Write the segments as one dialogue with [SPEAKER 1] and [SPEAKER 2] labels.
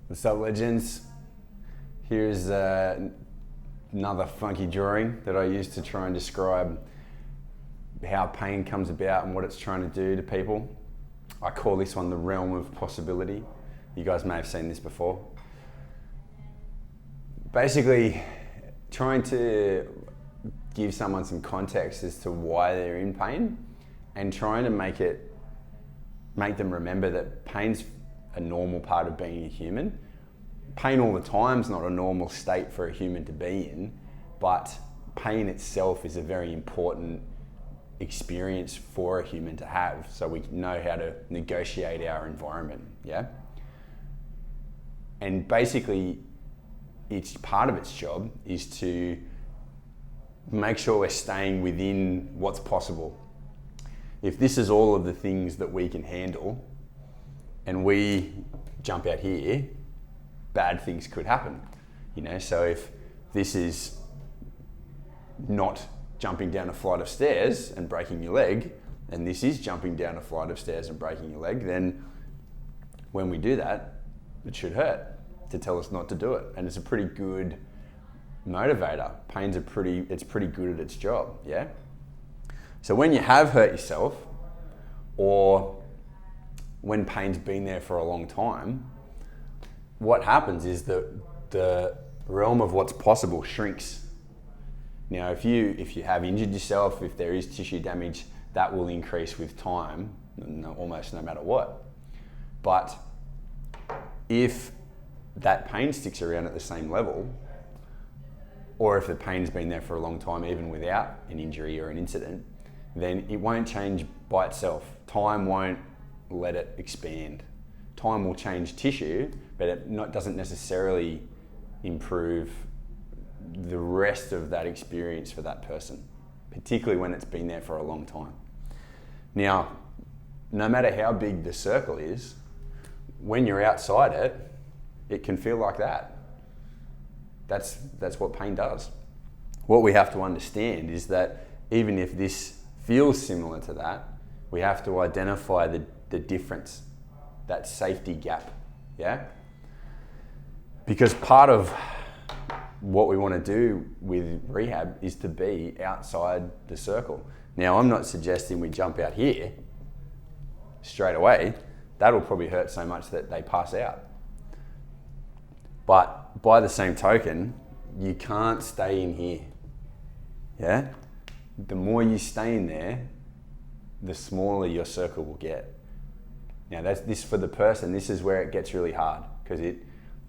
[SPEAKER 1] What's up, legends? Here's another funky drawing that I use to try and describe how pain comes about and what it's trying to do to people. I call this one the realm of possibility. You guys may have seen this before. Basically, trying to give someone some context as to why they're in pain and trying to make them remember that pain's a normal part of being a human. Pain all the time is not a normal state for a human to be in, but pain itself is a very important experience for a human to have, so we know how to negotiate our environment, yeah? And basically, it's part of its job is to make sure we're staying within what's possible. If this is all of the things that we can handle, and we jump out here, bad things could happen. So if this is not jumping down a flight of stairs and breaking your leg, and this is jumping down a flight of stairs and breaking your leg, then when we do that, it should hurt to tell us not to do it. And it's a pretty good motivator. Pain's it's pretty good at its job, yeah? So when you have hurt yourself, or when pain's been there for a long time, what happens is that the realm of what's possible shrinks. Now, if you have injured yourself, if there is tissue damage, that will increase with time, almost no matter what. But if that pain sticks around at the same level, or if the pain's been there for a long time, even without an injury or an incident, then it won't change by itself. Time won't let it expand. Time will change tissue, but it doesn't necessarily improve the rest of that experience for that person, particularly when it's been there for a long time. Now, no matter how big the circle is, when you're outside it, it can feel like that. That's what pain does. What we have to understand is that even if this feels similar to that, we have to identify the difference, that safety gap, yeah? Because part of what we want to do with rehab is to be outside the circle. Now, I'm not suggesting we jump out here straight away. That'll probably hurt so much that they pass out. But by the same token, you can't stay in here, yeah? The more you stay in there, the smaller your circle will get. Now, this for the person, this is where it gets really hard, because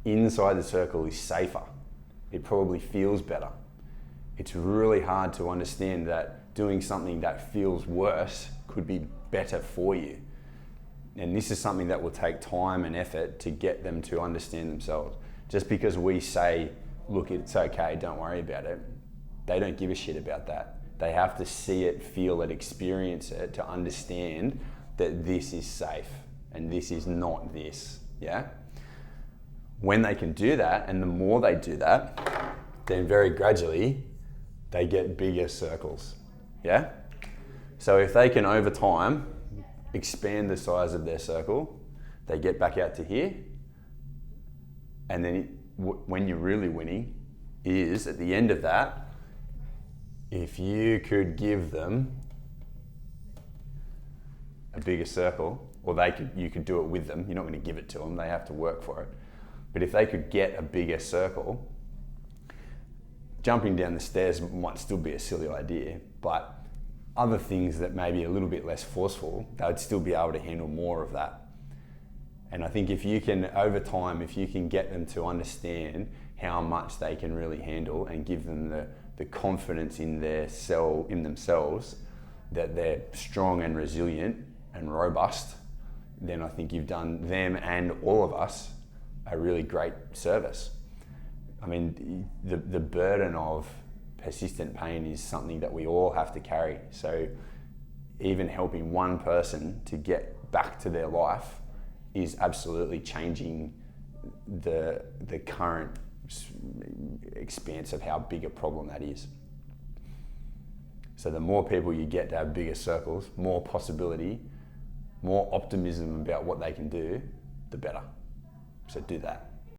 [SPEAKER 1] inside the circle is safer. It probably feels better. It's really hard to understand that doing something that feels worse could be better for you. And this is something that will take time and effort to get them to understand themselves. Just because we say, look, it's okay, don't worry about it, they don't give a shit about that. They have to see it, feel it, experience it to understand that this is safe and this is not this, yeah? When they can do that, and the more they do that, then very gradually, they get bigger circles, yeah? So if they can, over time, expand the size of their circle, they get back out to here, and then when you're really winning is, at the end of that, if you could give them a bigger circle, or you could do it with them, you're not going to give it to them, they have to work for it. But if they could get a bigger circle, jumping down the stairs might still be a silly idea, but other things that may be a little bit less forceful, they'd still be able to handle more of that. And I think if you can, over time, if you can get them to understand how much they can really handle and give them the confidence in themselves that they're strong and resilient and robust, then I think you've done them and all of us a really great service. I mean, the burden of persistent pain is something that we all have to carry. So even helping one person to get back to their life is absolutely changing the current expanse of how big a problem that is. So the more people you get to have bigger circles, more possibility, more optimism about what they can do, the better. So do that.